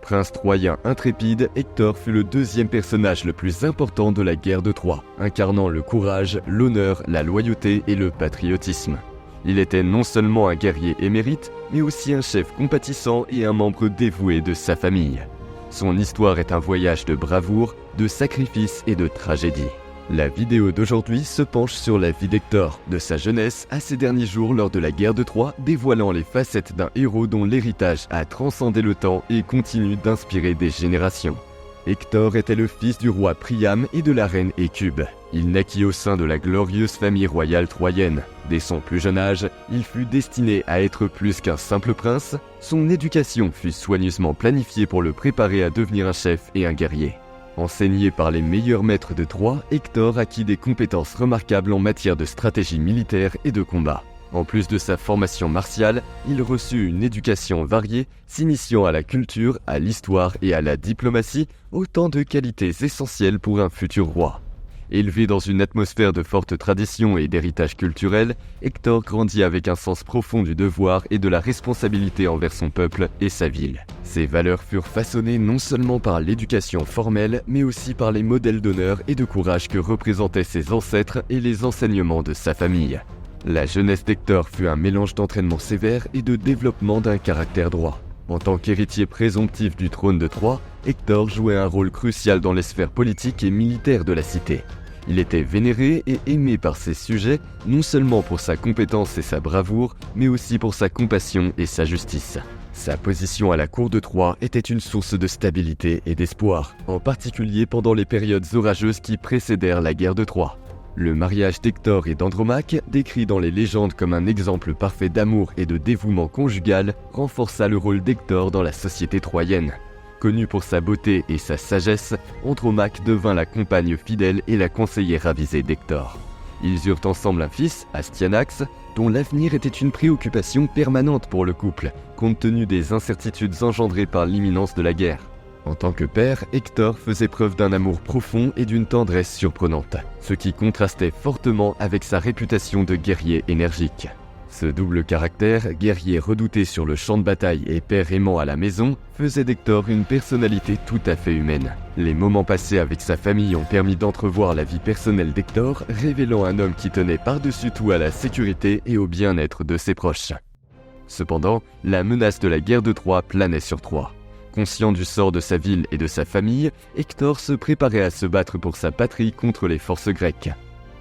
Prince troyen intrépide, Hector fut le deuxième personnage le plus important de la guerre de Troie, incarnant le courage, l'honneur, la loyauté et le patriotisme. Il était non seulement un guerrier émérite, mais aussi un chef compatissant et un membre dévoué de sa famille. Son histoire est un voyage de bravoure, de sacrifice et de tragédie. La vidéo d'aujourd'hui se penche sur la vie d'Hector, de sa jeunesse à ses derniers jours lors de la guerre de Troie, dévoilant les facettes d'un héros dont l'héritage a transcendé le temps et continue d'inspirer des générations. Hector était le fils du roi Priam et de la reine Hécube. Il naquit au sein de la glorieuse famille royale troyenne. Dès son plus jeune âge, il fut destiné à être plus qu'un simple prince. Son éducation fut soigneusement planifiée pour le préparer à devenir un chef et un guerrier. Enseigné par les meilleurs maîtres de Troie, Hector acquit des compétences remarquables en matière de stratégie militaire et de combat. En plus de sa formation martiale, il reçut une éducation variée, s'initiant à la culture, à l'histoire et à la diplomatie, autant de qualités essentielles pour un futur roi. Élevé dans une atmosphère de forte tradition et d'héritage culturel, Hector grandit avec un sens profond du devoir et de la responsabilité envers son peuple et sa ville. Ses valeurs furent façonnées non seulement par l'éducation formelle, mais aussi par les modèles d'honneur et de courage que représentaient ses ancêtres et les enseignements de sa famille. La jeunesse d'Hector fut un mélange d'entraînement sévère et de développement d'un caractère droit. En tant qu'héritier présomptif du trône de Troie, Hector jouait un rôle crucial dans les sphères politiques et militaires de la cité. Il était vénéré et aimé par ses sujets, non seulement pour sa compétence et sa bravoure, mais aussi pour sa compassion et sa justice. Sa position à la cour de Troie était une source de stabilité et d'espoir, en particulier pendant les périodes orageuses qui précédèrent la guerre de Troie. Le mariage d'Hector et d'Andromaque, décrit dans les légendes comme un exemple parfait d'amour et de dévouement conjugal, renforça le rôle d'Hector dans la société troyenne. Connu pour sa beauté et sa sagesse, Andromaque devint la compagne fidèle et la conseillère avisée d'Hector. Ils eurent ensemble un fils, Astyanax, dont l'avenir était une préoccupation permanente pour le couple, compte tenu des incertitudes engendrées par l'imminence de la guerre. En tant que père, Hector faisait preuve d'un amour profond et d'une tendresse surprenante, ce qui contrastait fortement avec sa réputation de guerrier énergique. Ce double caractère, guerrier redouté sur le champ de bataille et père aimant à la maison, faisait d'Hector une personnalité tout à fait humaine. Les moments passés avec sa famille ont permis d'entrevoir la vie personnelle d'Hector, révélant un homme qui tenait par-dessus tout à la sécurité et au bien-être de ses proches. Cependant, la menace de la guerre de Troie planait sur Troie. Conscient du sort de sa ville et de sa famille, Hector se préparait à se battre pour sa patrie contre les forces grecques.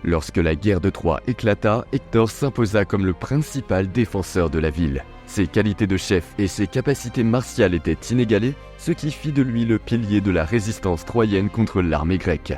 Lorsque la guerre de Troie éclata, Hector s'imposa comme le principal défenseur de la ville. Ses qualités de chef et ses capacités martiales étaient inégalées, ce qui fit de lui le pilier de la résistance troyenne contre l'armée grecque.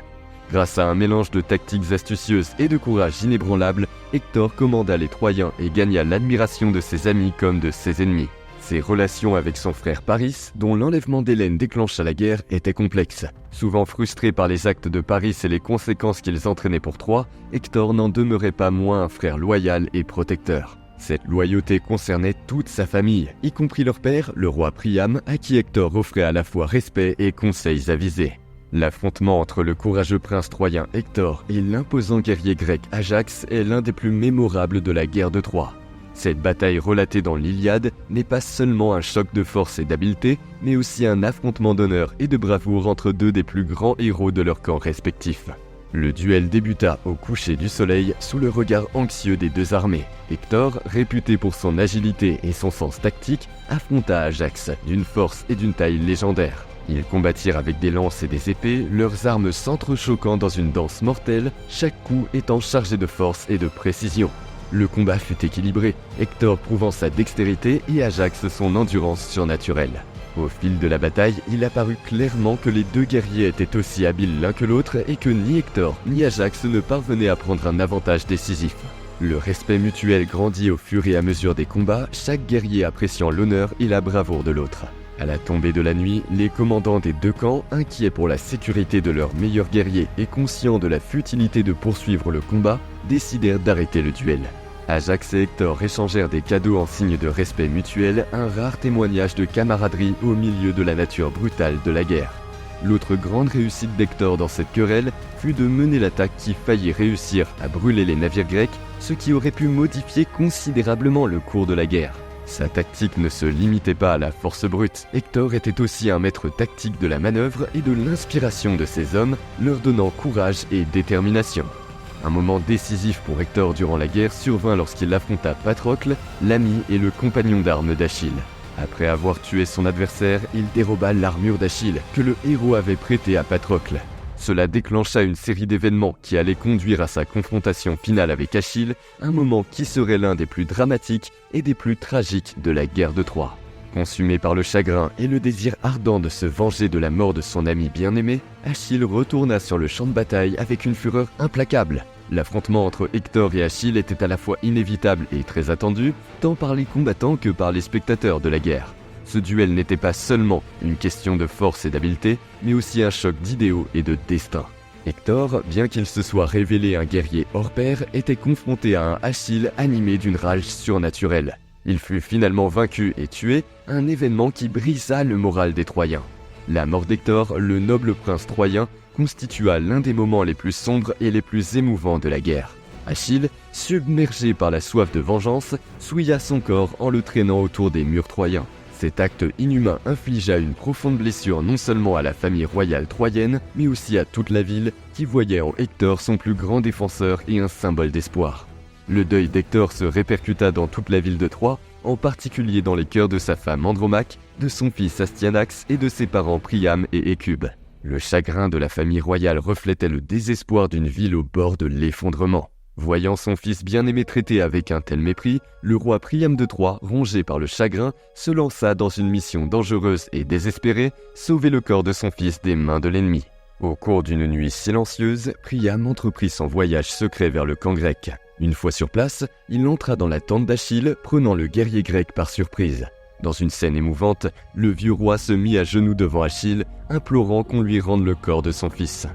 Grâce à un mélange de tactiques astucieuses et de courage inébranlable, Hector commanda les Troyens et gagna l'admiration de ses amis comme de ses ennemis. Ses relations avec son frère Paris, dont l'enlèvement d'Hélène déclencha la guerre, étaient complexes. Souvent frustré par les actes de Paris et les conséquences qu'ils entraînaient pour Troie, Hector n'en demeurait pas moins un frère loyal et protecteur. Cette loyauté concernait toute sa famille, y compris leur père, le roi Priam, à qui Hector offrait à la fois respect et conseils avisés. L'affrontement entre le courageux prince troyen Hector et l'imposant guerrier grec Ajax est l'un des plus mémorables de la guerre de Troie. Cette bataille relatée dans l'Iliade n'est pas seulement un choc de force et d'habileté, mais aussi un affrontement d'honneur et de bravoure entre deux des plus grands héros de leur camp respectif. Le duel débuta au coucher du soleil sous le regard anxieux des deux armées. Hector, réputé pour son agilité et son sens tactique, affronta Ajax d'une force et d'une taille légendaires. Ils combattirent avec des lances et des épées, leurs armes s'entrechoquant dans une danse mortelle, chaque coup étant chargé de force et de précision. Le combat fut équilibré, Hector prouvant sa dextérité et Ajax son endurance surnaturelle. Au fil de la bataille, il apparut clairement que les deux guerriers étaient aussi habiles l'un que l'autre et que ni Hector ni Ajax ne parvenaient à prendre un avantage décisif. Le respect mutuel grandit au fur et à mesure des combats, chaque guerrier appréciant l'honneur et la bravoure de l'autre. À la tombée de la nuit, les commandants des deux camps, inquiets pour la sécurité de leurs meilleurs guerriers et conscients de la futilité de poursuivre le combat, décidèrent d'arrêter le duel. Ajax et Hector échangèrent des cadeaux en signe de respect mutuel, un rare témoignage de camaraderie au milieu de la nature brutale de la guerre. L'autre grande réussite d'Hector dans cette querelle fut de mener l'attaque qui faillit réussir à brûler les navires grecs, ce qui aurait pu modifier considérablement le cours de la guerre. Sa tactique ne se limitait pas à la force brute. Hector était aussi un maître tactique de la manœuvre et de l'inspiration de ses hommes, leur donnant courage et détermination. Un moment décisif pour Hector durant la guerre survint lorsqu'il affronta Patrocle, l'ami et le compagnon d'armes d'Achille. Après avoir tué son adversaire, il déroba l'armure d'Achille que le héros avait prêtée à Patrocle. Cela déclencha une série d'événements qui allaient conduire à sa confrontation finale avec Achille, un moment qui serait l'un des plus dramatiques et des plus tragiques de la guerre de Troie. Consumé par le chagrin et le désir ardent de se venger de la mort de son ami bien-aimé, Achille retourna sur le champ de bataille avec une fureur implacable. L'affrontement entre Hector et Achille était à la fois inévitable et très attendu, tant par les combattants que par les spectateurs de la guerre. Ce duel n'était pas seulement une question de force et d'habileté, mais aussi un choc d'idéaux et de destin. Hector, bien qu'il se soit révélé un guerrier hors pair, était confronté à un Achille animé d'une rage surnaturelle. Il fut finalement vaincu et tué, un événement qui brisa le moral des Troyens. La mort d'Hector, le noble prince troyen, constitua l'un des moments les plus sombres et les plus émouvants de la guerre. Achille, submergé par la soif de vengeance, souilla son corps en le traînant autour des murs troyens. Cet acte inhumain infligea une profonde blessure non seulement à la famille royale troyenne, mais aussi à toute la ville qui voyait en Hector son plus grand défenseur et un symbole d'espoir. Le deuil d'Hector se répercuta dans toute la ville de Troie, en particulier dans les cœurs de sa femme Andromaque, de son fils Astyanax et de ses parents Priam et Hécube. Le chagrin de la famille royale reflétait le désespoir d'une ville au bord de l'effondrement. Voyant son fils bien-aimé traité avec un tel mépris, le roi Priam de Troie, rongé par le chagrin, se lança dans une mission dangereuse et désespérée, sauver le corps de son fils des mains de l'ennemi. Au cours d'une nuit silencieuse, Priam entreprit son voyage secret vers le camp grec. Une fois sur place, il entra dans la tente d'Achille, prenant le guerrier grec par surprise. Dans une scène émouvante, le vieux roi se mit à genoux devant Achille, implorant qu'on lui rende le corps de son fils.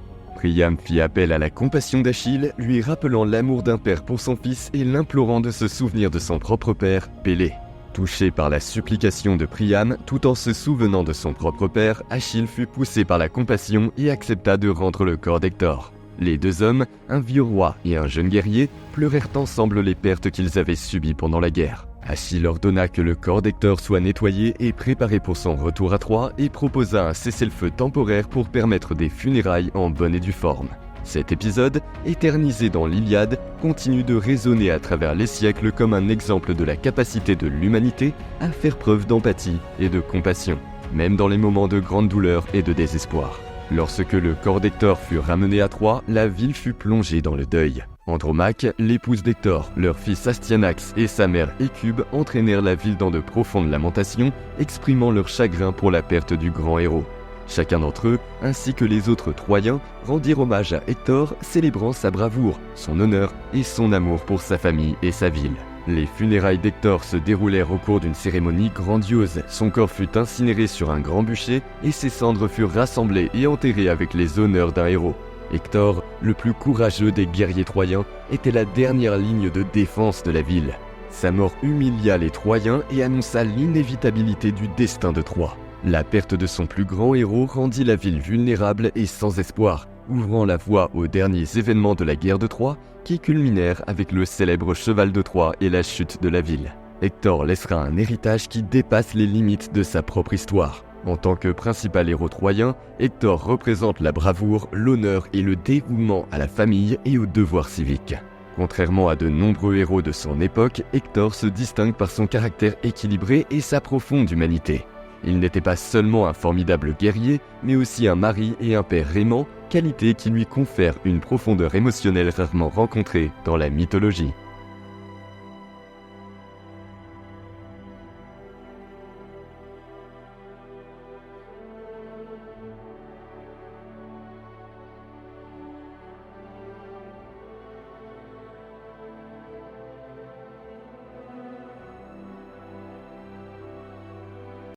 Priam fit appel à la compassion d'Achille, lui rappelant l'amour d'un père pour son fils et l'implorant de se souvenir de son propre père, Pélée. Touché par la supplication de Priam, tout en se souvenant de son propre père, Achille fut poussé par la compassion et accepta de rendre le corps d'Hector. Les deux hommes, un vieux roi et un jeune guerrier, pleurèrent ensemble les pertes qu'ils avaient subies pendant la guerre. Achille ordonna que le corps d'Hector soit nettoyé et préparé pour son retour à Troie et proposa un cessez-le-feu temporaire pour permettre des funérailles en bonne et due forme. Cet épisode, éternisé dans l'Iliade, continue de résonner à travers les siècles comme un exemple de la capacité de l'humanité à faire preuve d'empathie et de compassion, même dans les moments de grande douleur et de désespoir. Lorsque le corps d'Hector fut ramené à Troie, la ville fut plongée dans le deuil. Andromaque, l'épouse d'Hector, leur fils Astyanax et sa mère Hécube entraînèrent la ville dans de profondes lamentations, exprimant leur chagrin pour la perte du grand héros. Chacun d'entre eux, ainsi que les autres Troyens, rendirent hommage à Hector, célébrant sa bravoure, son honneur et son amour pour sa famille et sa ville. Les funérailles d'Hector se déroulèrent au cours d'une cérémonie grandiose. Son corps fut incinéré sur un grand bûcher et ses cendres furent rassemblées et enterrées avec les honneurs d'un héros. Hector, le plus courageux des guerriers troyens, était la dernière ligne de défense de la ville. Sa mort humilia les Troyens et annonça l'inévitabilité du destin de Troie. La perte de son plus grand héros rendit la ville vulnérable et sans espoir, ouvrant la voie aux derniers événements de la guerre de Troie qui culminèrent avec le célèbre cheval de Troie et la chute de la ville. Hector laissera un héritage qui dépasse les limites de sa propre histoire. En tant que principal héros troyen, Hector représente la bravoure, l'honneur et le dévouement à la famille et aux devoirs civiques. Contrairement à de nombreux héros de son époque, Hector se distingue par son caractère équilibré et sa profonde humanité. Il n'était pas seulement un formidable guerrier, mais aussi un mari et un père aimant, qualité qui lui confère une profondeur émotionnelle rarement rencontrée dans la mythologie.